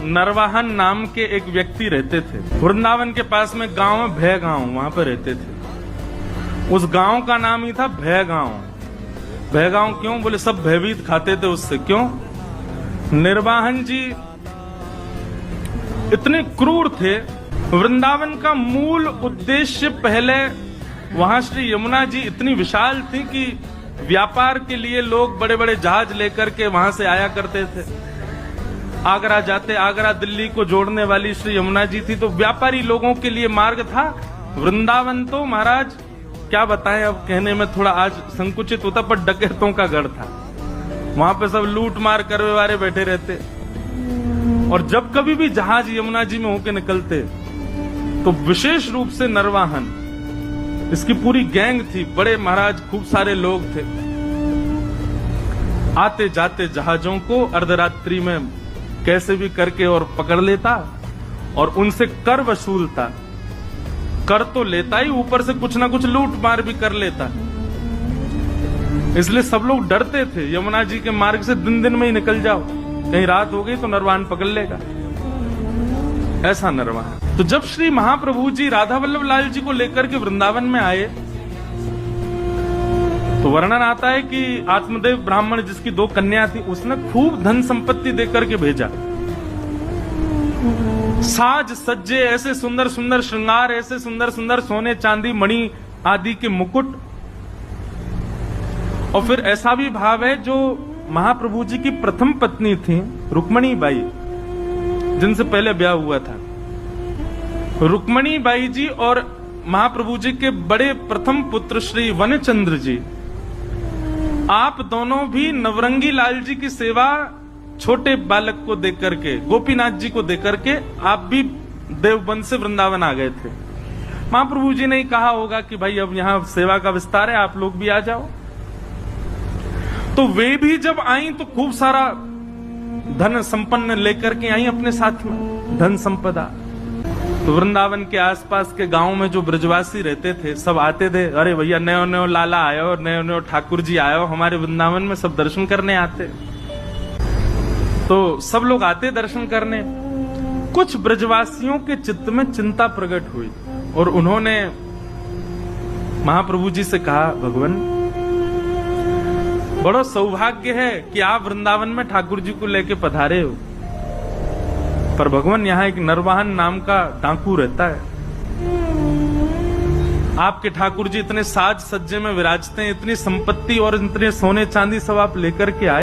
नरवाहन नाम के एक व्यक्ति रहते थे। वृंदावन के पास में गांव है भय गांव, वहां पर रहते थे। उस गांव का नाम ही था भय गांव। भय गांव क्यों? बोले सब भयभीत खाते थे उससे। क्यों? निर्वाहन जी इतने क्रूर थे। वृंदावन का मूल उद्देश्य पहले वहां श्री यमुना जी इतनी विशाल थी कि व्यापार के लिए लोग बड़े बड़े जहाज लेकर के वहां से आया करते थे। आगरा जाते, आगरा दिल्ली को जोड़ने वाली श्री यमुना जी थी, तो व्यापारी लोगों के लिए मार्ग था। वृंदावन तो महाराज क्या बताएं, अब कहने में थोड़ा आज संकुचित होता, पर डकैतों का गढ़ था। वहां पे सब लूट मार करने वाले बैठे रहते, और जब कभी भी जहाज यमुना जी में होके निकलते तो विशेष रूप से नरवाहन, इसकी पूरी गैंग थी, बड़े महाराज खूब सारे लोग थे। आते जाते जहाजों को अर्धरात्रि में कैसे भी करके और पकड़ लेता और उनसे कर वसूलता। कर तो लेता ही, ऊपर से कुछ ना कुछ लूट मार भी कर लेता। इसलिए सब लोग डरते थे यमुना जी के मार्ग से, दिन दिन में ही निकल जाओ, कहीं रात हो गई तो नरवाहन पकड़ लेगा। ऐसा नरवाहन। तो जब श्री महाप्रभु जी राधा वल्लभ लाल जी को लेकर के वृंदावन में आए तो वर्णन आता है कि आत्मदेव ब्राह्मण जिसकी 2 कन्या थी, उसने खूब धन संपत्ति देकर के भेजा। साज सज्जे, ऐसे सुंदर सुंदर श्रृंगार, ऐसे सुंदर सुंदर सोने चांदी मणि आदि के मुकुट। और फिर ऐसा भी भाव है, जो महाप्रभु जी की प्रथम पत्नी थी रुक्मणी बाई, जिनसे पहले ब्याह हुआ था, रुक्मणी बाई जी और महाप्रभु जी के बड़े प्रथम पुत्र श्री वनचंद्र जी, आप दोनों भी नवरंगी लाल जी की सेवा छोटे बालक को देकर के, गोपीनाथ जी को देकर के, आप भी देवबंद से वृंदावन आ गए थे। महाप्रभु जी ने कहा होगा कि भाई अब यहां सेवा का विस्तार है, आप लोग भी आ जाओ। तो वे भी जब आई तो खूब सारा धन संपन्न लेकर के आई अपने साथ में, धन संपदा। तो वृंदावन के आसपास के गांव में जो ब्रजवासी रहते थे सब आते थे, अरे भैया नयो नयो लाला आयो, नयो नयो ठाकुर जी आयो, हमारे वृंदावन में सब दर्शन करने आते। तो सब लोग आते दर्शन करने। कुछ ब्रजवासियों के चित्त में चिंता प्रकट हुई और उन्होंने महाप्रभु जी से कहा, भगवान बड़ा सौभाग्य है कि आप वृंदावन में ठाकुर जी को लेके पधारे हो, पर भगवान यहाँ एक नरवाहन नाम का डाकू रहता है। आपके ठाकुर जी इतने साज सज्जे में विराजते हैं, इतनी संपत्ति और इतने सोने चांदी सब आप लेकर के आए।